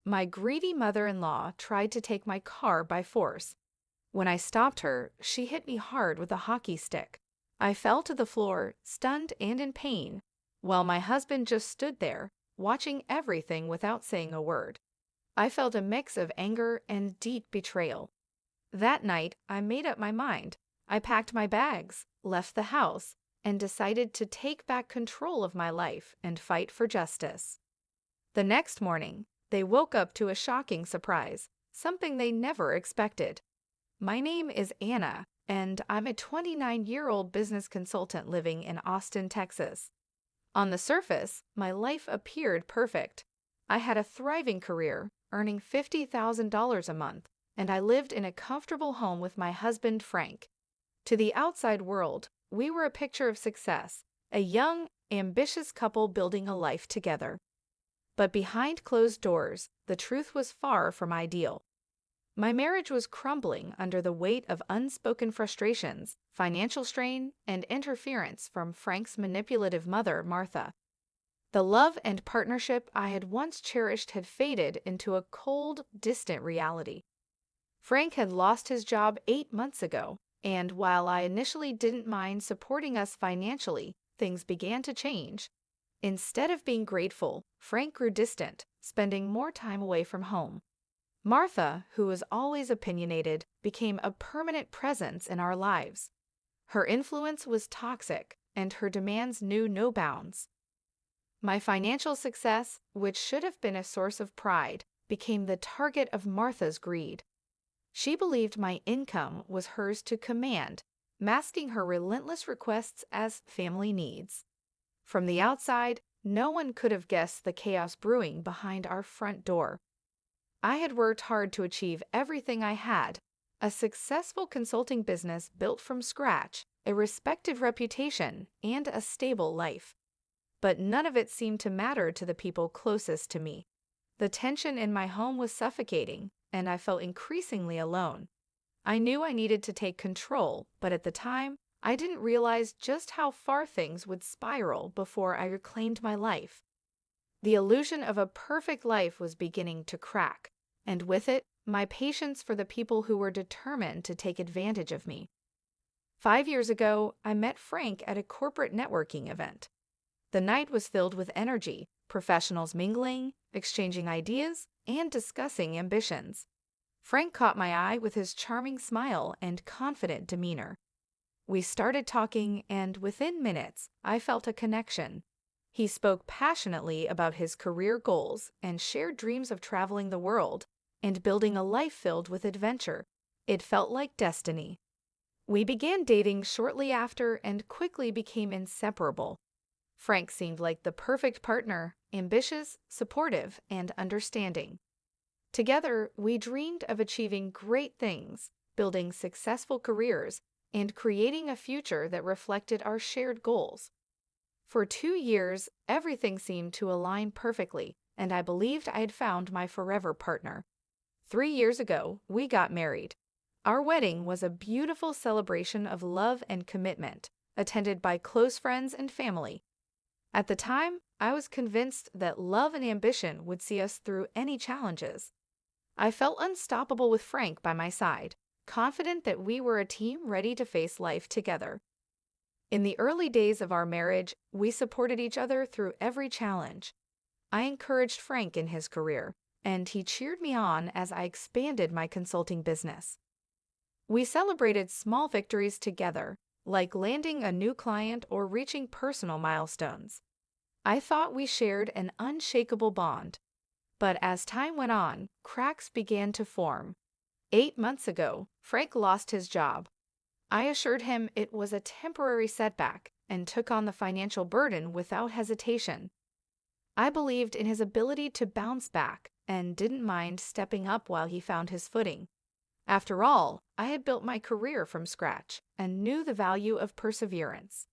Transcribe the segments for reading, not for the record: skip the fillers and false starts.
My greedy mother-in-law tried to take my car by force. When I stopped her, she hit me hard with a hockey stick. I fell to the floor, stunned and in pain, while my husband just stood there, watching everything without saying a word. I felt a mix of anger and deep betrayal. That night, I made up my mind. I packed my bags, left the house, and decided to take back control of my life and fight for justice. The next morning, they woke up to a shocking surprise, something they never expected. My name is Anna, and I'm a 29-year-old business consultant living in Austin, Texas. On the surface, my life appeared perfect. I had a thriving career, earning $50,000 a month, and I lived in a comfortable home with my husband, Frank. To the outside world, we were a picture of success, a young, ambitious couple building a life together. But behind closed doors, the truth was far from ideal. My marriage was crumbling under the weight of unspoken frustrations, financial strain, and interference from Frank's manipulative mother, Martha. The love and partnership I had once cherished had faded into a cold, distant reality. Frank had lost his job 8 months ago, and while I initially didn't mind supporting us financially, things began to change. Instead of being grateful, Frank grew distant, spending more time away from home. Martha, who was always opinionated, became a permanent presence in our lives. Her influence was toxic, and her demands knew no bounds. My financial success, which should have been a source of pride, became the target of Martha's greed. She believed my income was hers to command, masking her relentless requests as family needs. From the outside, no one could have guessed the chaos brewing behind our front door. I had worked hard to achieve everything I had: a successful consulting business built from scratch, a respected reputation, and a stable life. But none of it seemed to matter to the people closest to me. The tension in my home was suffocating, and I felt increasingly alone. I knew I needed to take control, but at the time, I didn't realize just how far things would spiral before I reclaimed my life. The illusion of a perfect life was beginning to crack, and with it, my patience for the people who were determined to take advantage of me. 5 years ago, I met Frank at a corporate networking event. The night was filled with energy, professionals mingling, exchanging ideas, and discussing ambitions. Frank caught my eye with his charming smile and confident demeanor. We started talking, and within minutes, I felt a connection. He spoke passionately about his career goals and shared dreams of traveling the world and building a life filled with adventure. It felt like destiny. We began dating shortly after and quickly became inseparable. Frank seemed like the perfect partner, ambitious, supportive, and understanding. Together, we dreamed of achieving great things, building successful careers, and creating a future that reflected our shared goals. For 2 years, everything seemed to align perfectly, and I believed I had found my forever partner. 3 years ago, we got married. Our wedding was a beautiful celebration of love and commitment, attended by close friends and family. At the time, I was convinced that love and ambition would see us through any challenges. I felt unstoppable with Frank by my side, confident that we were a team ready to face life together. In the early days of our marriage, we supported each other through every challenge. I encouraged Frank in his career, and he cheered me on as I expanded my consulting business. We celebrated small victories together, like landing a new client or reaching personal milestones. I thought we shared an unshakable bond. But as time went on, cracks began to form. 8 months ago, Frank lost his job. I assured him it was a temporary setback and took on the financial burden without hesitation. I believed in his ability to bounce back and didn't mind stepping up while he found his footing. After all, I had built my career from scratch and knew the value of perseverance.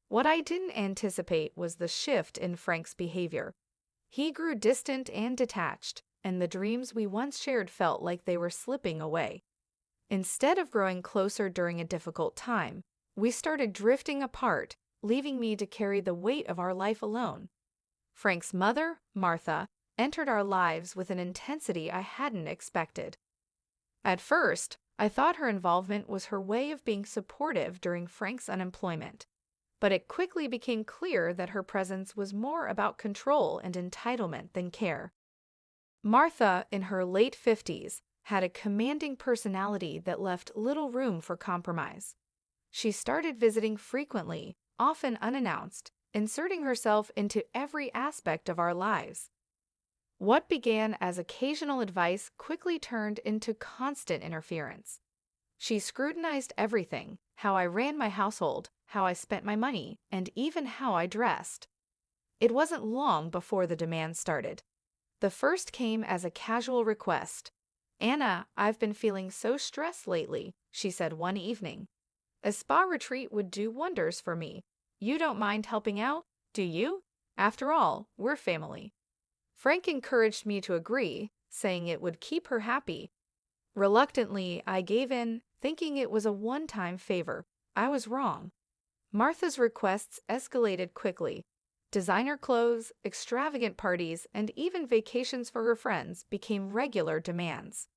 What I didn't anticipate was the shift in Frank's behavior. He grew distant and detached, and the dreams we once shared felt like they were slipping away. Instead of growing closer during a difficult time, we started drifting apart, leaving me to carry the weight of our life alone. Frank's mother, Martha, entered our lives with an intensity I hadn't expected. At first, I thought her involvement was her way of being supportive during Frank's unemployment, but it quickly became clear that her presence was more about control and entitlement than care. Martha, in her late 50s, had a commanding personality that left little room for compromise. She started visiting frequently, often unannounced, inserting herself into every aspect of our lives. What began as occasional advice quickly turned into constant interference. She scrutinized everything: how I ran my household, how I spent my money, and even how I dressed. It wasn't long before the demands started. The first came as a casual request. "Anna, I've been feeling so stressed lately," she said one evening. "A spa retreat would do wonders for me. You don't mind helping out, do you? After all, we're family." Frank encouraged me to agree, saying it would keep her happy. Reluctantly, I gave in, thinking it was a one-time favor. I was wrong. Martha's requests escalated quickly. Designer clothes, extravagant parties, and even vacations for her friends became regular demands.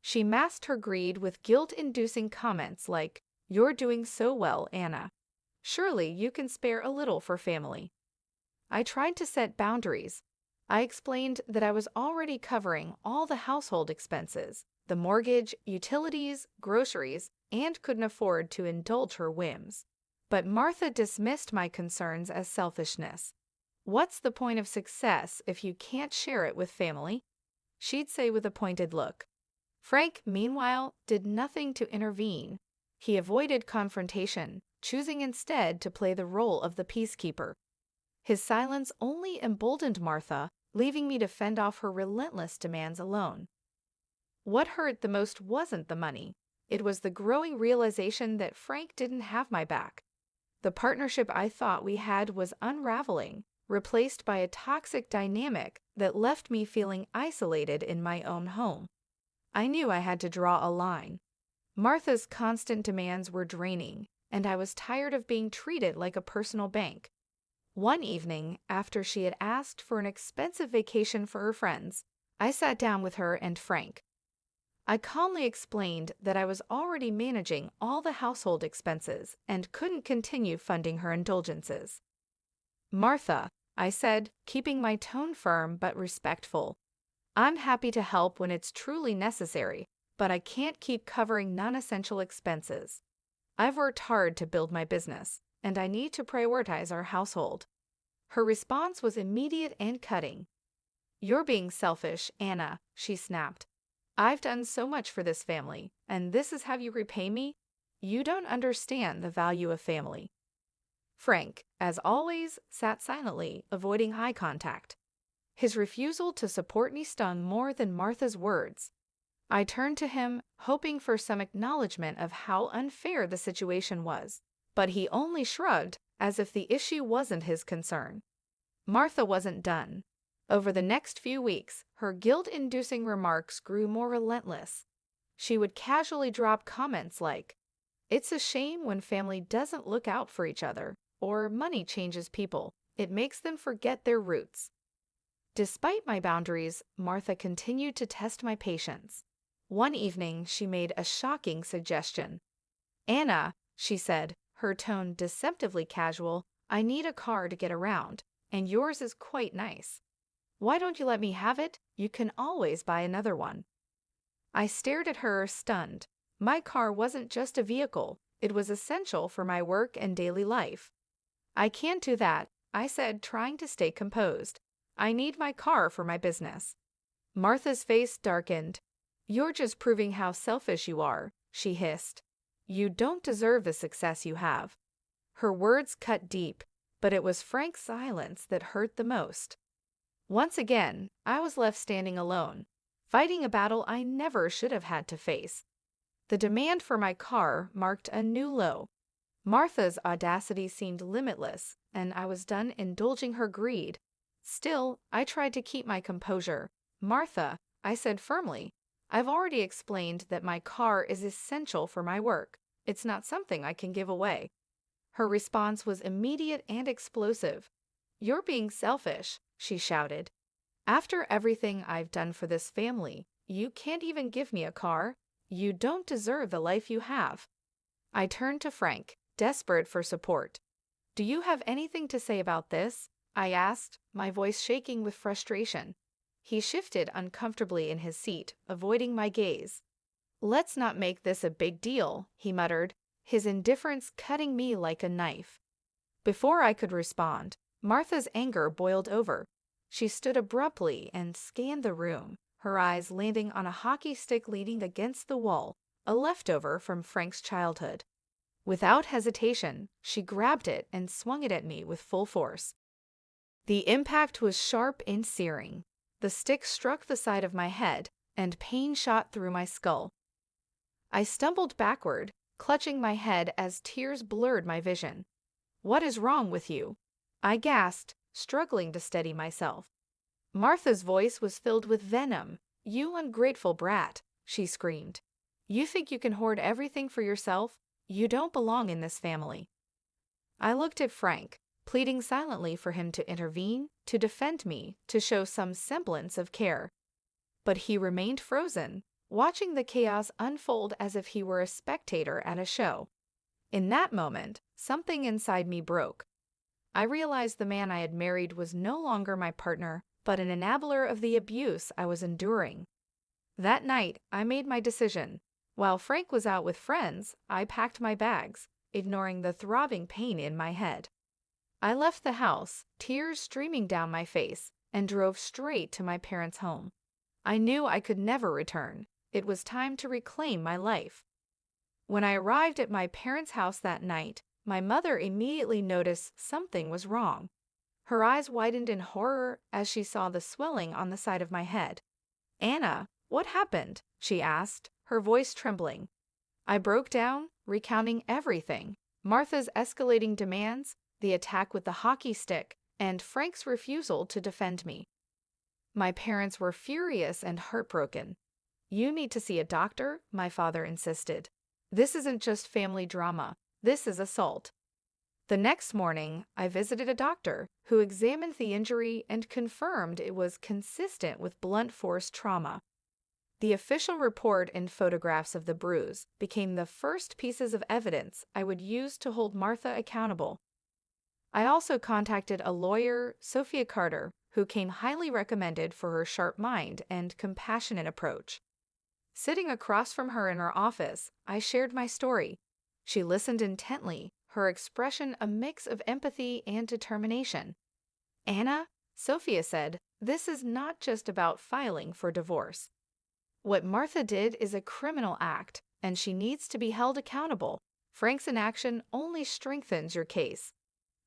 She masked her greed with guilt-inducing comments like, "You're doing so well, Anna. Surely you can spare a little for family." I tried to set boundaries. I explained that I was already covering all the household expenses, the mortgage, utilities, groceries, and couldn't afford to indulge her whims. But Martha dismissed my concerns as selfishness. "What's the point of success if you can't share it with family?" she'd say with a pointed look. Frank, meanwhile, did nothing to intervene. He avoided confrontation, choosing instead to play the role of the peacekeeper. His silence only emboldened Martha, leaving me to fend off her relentless demands alone. What hurt the most wasn't the money. It was the growing realization that Frank didn't have my back. The partnership I thought we had was unraveling, replaced by a toxic dynamic that left me feeling isolated in my own home. I knew I had to draw a line. Martha's constant demands were draining, and I was tired of being treated like a personal bank. One evening, after she had asked for an expensive vacation for her friends, I sat down with her and Frank. I calmly explained that I was already managing all the household expenses and couldn't continue funding her indulgences. "Martha," I said, keeping my tone firm but respectful, "I'm happy to help when it's truly necessary, but I can't keep covering non-essential expenses. I've worked hard to build my business, and I need to prioritize our household." Her response was immediate and cutting. "You're being selfish, Anna," she snapped. "I've done so much for this family, and this is how you repay me? You don't understand the value of family." Frank, as always, sat silently, avoiding eye contact. His refusal to support me stung more than Martha's words. I turned to him, hoping for some acknowledgement of how unfair the situation was, but he only shrugged, as if the issue wasn't his concern. Martha wasn't done. Over the next few weeks, her guilt-inducing remarks grew more relentless. She would casually drop comments like, "It's a shame when family doesn't look out for each other," or "money changes people. It makes them forget their roots." Despite my boundaries, Martha continued to test my patience. One evening, she made a shocking suggestion. "Anna," she said, her tone deceptively casual, "I need a car to get around, and yours is quite nice. Why don't you let me have it? You can always buy another one." I stared at her, stunned. My car wasn't just a vehicle, it was essential for my work and daily life. "I can't do that," I said, trying to stay composed. "I need my car for my business." Martha's face darkened. "You're just proving how selfish you are," she hissed. "You don't deserve the success you have." Her words cut deep, but it was Frank's silence that hurt the most. Once again, I was left standing alone, fighting a battle I never should have had to face. The demand for my car marked a new low. Martha's audacity seemed limitless, and I was done indulging her greed. Still, I tried to keep my composure. "Martha," I said firmly, "I've already explained that my car is essential for my work. It's not something I can give away." Her response was immediate and explosive. "You're being selfish," she shouted. After everything I've done for this family, you can't even give me a car? You don't deserve the life you have. I turned to Frank, desperate for support. Do you have anything to say about this? I asked, my voice shaking with frustration. He shifted uncomfortably in his seat, avoiding my gaze. Let's not make this a big deal, he muttered, his indifference cutting me like a knife. Before I could respond, Martha's anger boiled over. She stood abruptly and scanned the room, her eyes landing on a hockey stick leaning against the wall, a leftover from Frank's childhood. Without hesitation, she grabbed it and swung it at me with full force. The impact was sharp and searing. The stick struck the side of my head, and pain shot through my skull. I stumbled backward, clutching my head as tears blurred my vision. What is wrong with you? I gasped, struggling to steady myself. Martha's voice was filled with venom. You ungrateful brat, she screamed. You think you can hoard everything for yourself? You don't belong in this family. I looked at Frank, pleading silently for him to intervene, to defend me, to show some semblance of care. But he remained frozen, watching the chaos unfold as if he were a spectator at a show. In that moment, something inside me broke. I realized the man I had married was no longer my partner, but an enabler of the abuse I was enduring. That night, I made my decision. While Frank was out with friends, I packed my bags, ignoring the throbbing pain in my head. I left the house, tears streaming down my face, and drove straight to my parents' home. I knew I could never return. It was time to reclaim my life. When I arrived at my parents' house that night, my mother immediately noticed something was wrong. Her eyes widened in horror as she saw the swelling on the side of my head. Anna, what happened? She asked, her voice trembling. I broke down, recounting everything: Martha's escalating demands, the attack with the hockey stick, and Frank's refusal to defend me. My parents were furious and heartbroken. You need to see a doctor, my father insisted. This isn't just family drama. This is assault. The next morning, I visited a doctor who examined the injury and confirmed it was consistent with blunt force trauma. The official report and photographs of the bruise became the first pieces of evidence I would use to hold Martha accountable. I also contacted a lawyer, Sophia Carter, who came highly recommended for her sharp mind and compassionate approach. Sitting across from her in her office, I shared my story. She listened intently, her expression a mix of empathy and determination. Anna, Sophia said, this is not just about filing for divorce. What Martha did is a criminal act, and she needs to be held accountable. Frank's inaction only strengthens your case.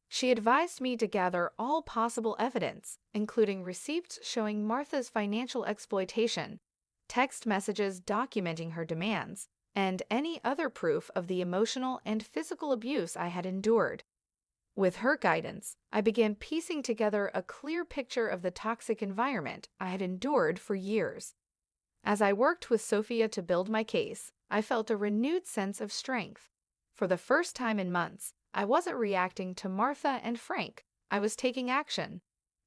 She advised me to gather all possible evidence, including receipts showing Martha's financial exploitation, text messages documenting her demands, and any other proof of the emotional and physical abuse I had endured. With her guidance, I began piecing together a clear picture of the toxic environment I had endured for years. As I worked with Sophia to build my case, I felt a renewed sense of strength. For the first time in months, I wasn't reacting to Martha and Frank. I was taking action.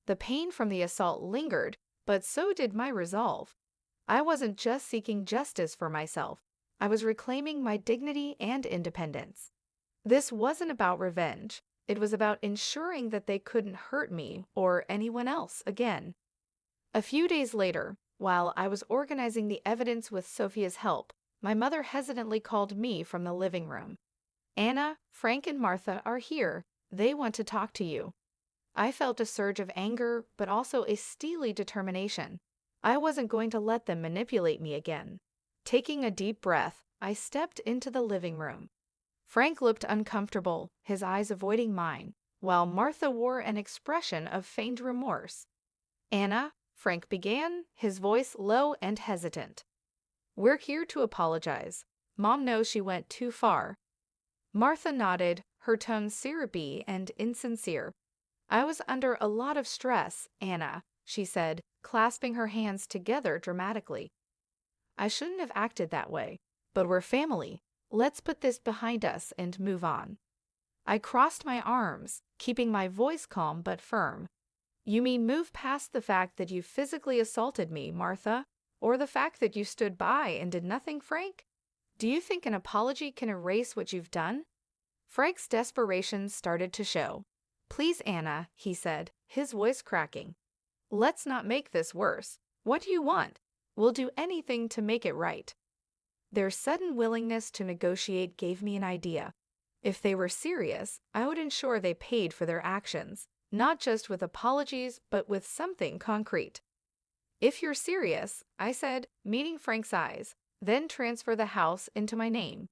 The pain from the assault lingered, but so did my resolve. I wasn't just seeking justice for myself. I was reclaiming my dignity and independence. This wasn't about revenge. It was about ensuring that they couldn't hurt me or anyone else again. A few days later, while I was organizing the evidence with Sophia's help, my mother hesitantly called me from the living room. Anna, Frank, and Martha are here. They want to talk to you. I felt a surge of anger, but also a steely determination. I wasn't going to let them manipulate me again. Taking a deep breath, I stepped into the living room. Frank looked uncomfortable, his eyes avoiding mine, while Martha wore an expression of feigned remorse. Anna, Frank began, his voice low and hesitant. We're here to apologize. Mom knows she went too far. Martha nodded, her tone syrupy and insincere. I was under a lot of stress, Anna, she said, clasping her hands together dramatically. I shouldn't have acted that way, but we're family. Let's put this behind us and move on. I crossed my arms, keeping my voice calm but firm. You mean move past the fact that you physically assaulted me, Martha? Or the fact that you stood by and did nothing, Frank? Do you think an apology can erase what you've done? Frank's desperation started to show. Please, Anna, he said, his voice cracking. Let's not make this worse. What do you want? We'll do anything to make it right. Their sudden willingness to negotiate gave me an idea. If they were serious, I would ensure they paid for their actions, not just with apologies, but with something concrete. If you're serious, I said, meeting Frank's eyes, then transfer the house into my name.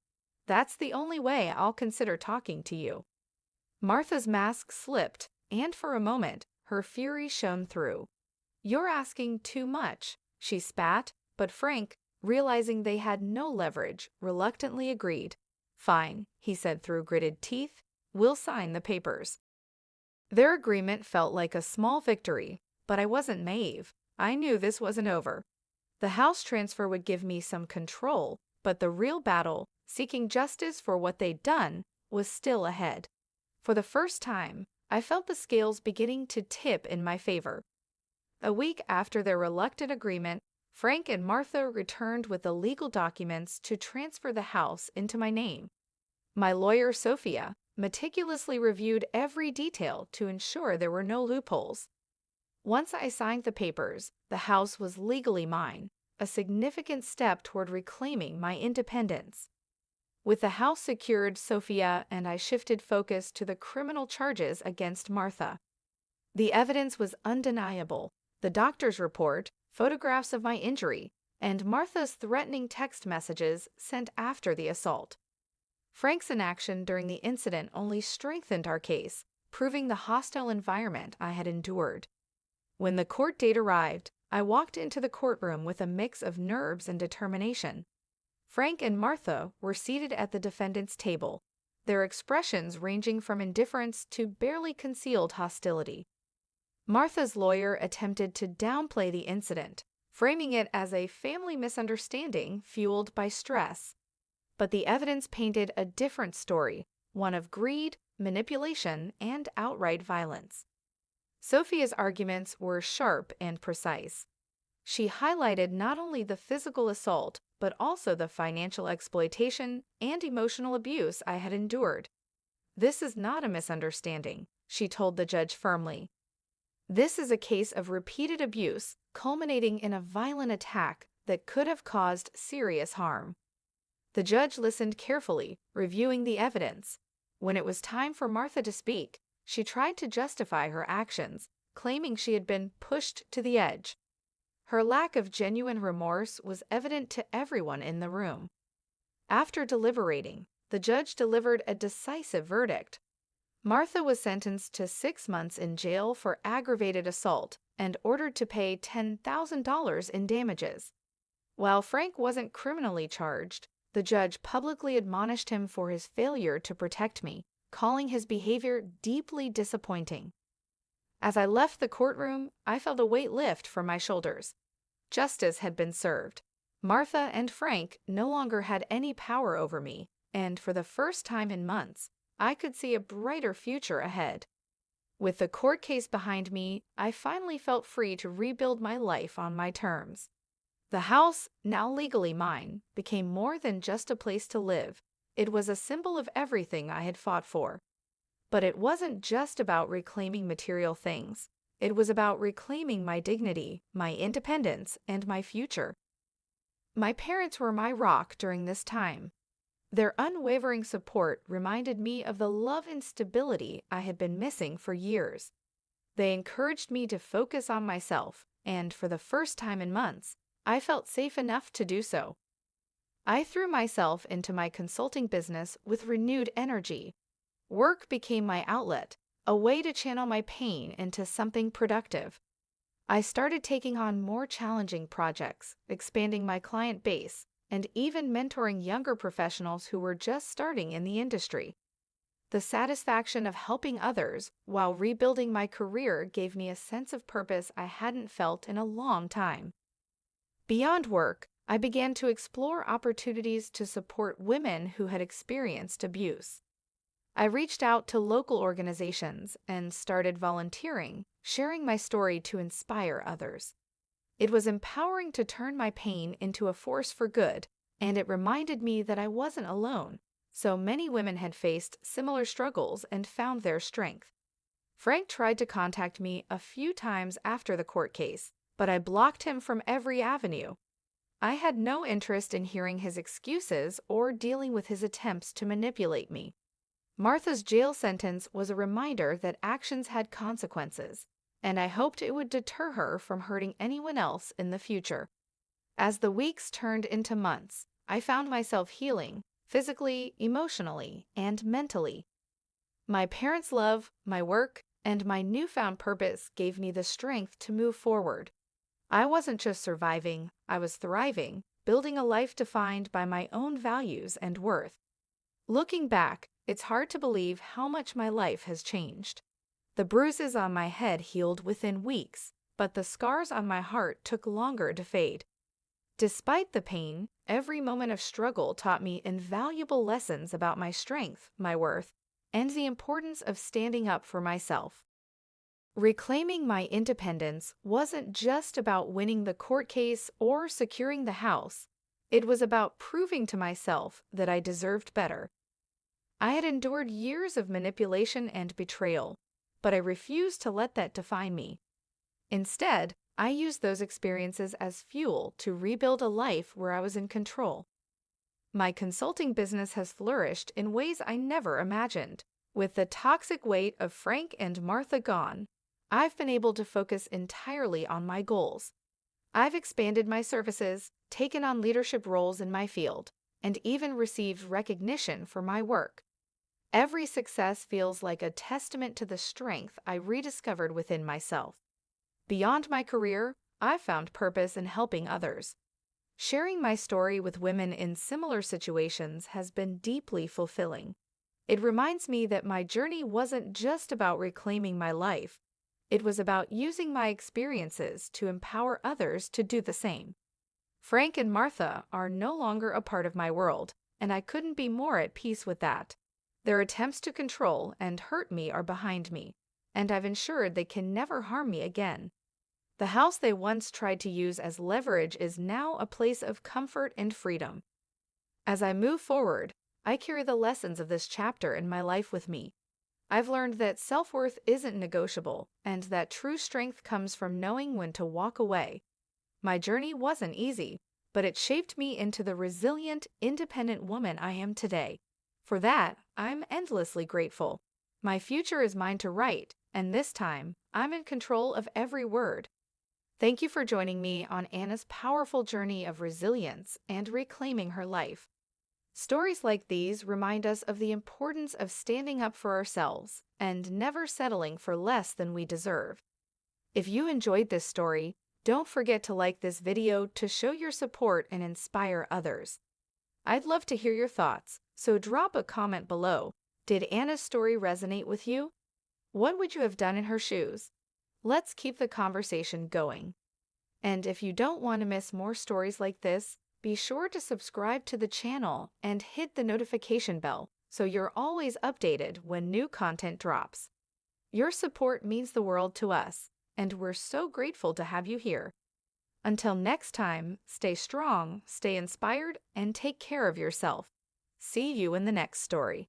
That's the only way I'll consider talking to you. Martha's mask slipped, and for a moment, her fury shone through. You're asking too much, she spat, but Frank, realizing they had no leverage, reluctantly agreed. Fine, he said through gritted teeth, we'll sign the papers. Their agreement felt like a small victory, but I wasn't naive. I knew this wasn't over. The house transfer would give me some control, but the real battle, seeking justice for what they'd done, was still ahead. For the first time, I felt the scales beginning to tip in my favor. A week after their reluctant agreement, Frank and Martha returned with the legal documents to transfer the house into my name. My lawyer, Sophia, meticulously reviewed every detail to ensure there were no loopholes. Once I signed the papers, the house was legally mine, a significant step toward reclaiming my independence. With the house secured, Sophia and I shifted focus to the criminal charges against Martha. The evidence was undeniable. The doctor's report, photographs of my injury, and Martha's threatening text messages sent after the assault. Frank's inaction during the incident only strengthened our case, proving the hostile environment I had endured. When the court date arrived, I walked into the courtroom with a mix of nerves and determination. Frank and Martha were seated at the defendant's table, their expressions ranging from indifference to barely concealed hostility. Martha's lawyer attempted to downplay the incident, framing it as a family misunderstanding fueled by stress. But the evidence painted a different story, one of greed, manipulation, and outright violence. Sophia's arguments were sharp and precise. She highlighted not only the physical assault, but also the financial exploitation and emotional abuse I had endured. This is not a misunderstanding, she told the judge firmly. This is a case of repeated abuse, culminating in a violent attack that could have caused serious harm. The judge listened carefully, reviewing the evidence. When it was time for Martha to speak, she tried to justify her actions, claiming she had been pushed to the edge. Her lack of genuine remorse was evident to everyone in the room. After deliberating, the judge delivered a decisive verdict. Martha was sentenced to 6 months in jail for aggravated assault and ordered to pay $10,000 in damages. While Frank wasn't criminally charged, the judge publicly admonished him for his failure to protect me, calling his behavior deeply disappointing. As I left the courtroom, I felt a weight lift from my shoulders. Justice had been served. Martha and Frank no longer had any power over me, and for the first time in months, I could see a brighter future ahead. With the court case behind me, I finally felt free to rebuild my life on my terms. The house, now legally mine, became more than just a place to live. It was a symbol of everything I had fought for. But it wasn't just about reclaiming material things. It was about reclaiming my dignity, my independence, and my future. My parents were my rock during this time. Their unwavering support reminded me of the love and stability I had been missing for years. They encouraged me to focus on myself, and for the first time in months, I felt safe enough to do so. I threw myself into my consulting business with renewed energy. Work became my outlet, a way to channel my pain into something productive. I started taking on more challenging projects, expanding my client base, and even mentoring younger professionals who were just starting in the industry. The satisfaction of helping others while rebuilding my career gave me a sense of purpose I hadn't felt in a long time. Beyond work, I began to explore opportunities to support women who had experienced abuse. I reached out to local organizations and started volunteering, sharing my story to inspire others. It was empowering to turn my pain into a force for good, and it reminded me that I wasn't alone. So many women had faced similar struggles and found their strength. Frank tried to contact me a few times after the court case, but I blocked him from every avenue. I had no interest in hearing his excuses or dealing with his attempts to manipulate me. Martha's jail sentence was a reminder that actions had consequences, and I hoped it would deter her from hurting anyone else in the future. As the weeks turned into months, I found myself healing physically, emotionally, and mentally. My parents' love, my work, and my newfound purpose gave me the strength to move forward. I wasn't just surviving, I was thriving, building a life defined by my own values and worth. Looking back, it's hard to believe how much my life has changed. The bruises on my head healed within weeks, but the scars on my heart took longer to fade. Despite the pain, every moment of struggle taught me invaluable lessons about my strength, my worth, and the importance of standing up for myself. Reclaiming my independence wasn't just about winning the court case or securing the house. It was about proving to myself that I deserved better. I had endured years of manipulation and betrayal, but I refused to let that define me. Instead, I used those experiences as fuel to rebuild a life where I was in control. My consulting business has flourished in ways I never imagined. With the toxic weight of Frank and Martha gone, I've been able to focus entirely on my goals. I've expanded my services, taken on leadership roles in my field, and even received recognition for my work. Every success feels like a testament to the strength I rediscovered within myself. Beyond my career, I've found purpose in helping others. Sharing my story with women in similar situations has been deeply fulfilling. It reminds me that my journey wasn't just about reclaiming my life. It was about using my experiences to empower others to do the same. Frank and Martha are no longer a part of my world, and I couldn't be more at peace with that. Their attempts to control and hurt me are behind me, and I've ensured they can never harm me again. The house they once tried to use as leverage is now a place of comfort and freedom. As I move forward, I carry the lessons of this chapter in my life with me. I've learned that self-worth isn't negotiable, and that true strength comes from knowing when to walk away. My journey wasn't easy, but it shaped me into the resilient, independent woman I am today. For that, I'm endlessly grateful. My future is mine to write, and this time, I'm in control of every word. Thank you for joining me on Anna's powerful journey of resilience and reclaiming her life. Stories like these remind us of the importance of standing up for ourselves and never settling for less than we deserve. If you enjoyed this story, don't forget to like this video to show your support and inspire others. I'd love to hear your thoughts, so drop a comment below. Did Anna's story resonate with you? What would you have done in her shoes? Let's keep the conversation going. And if you don't want to miss more stories like this, be sure to subscribe to the channel and hit the notification bell so you're always updated when new content drops. Your support means the world to us, and we're so grateful to have you here. Until next time, stay strong, stay inspired, and take care of yourself. See you in the next story.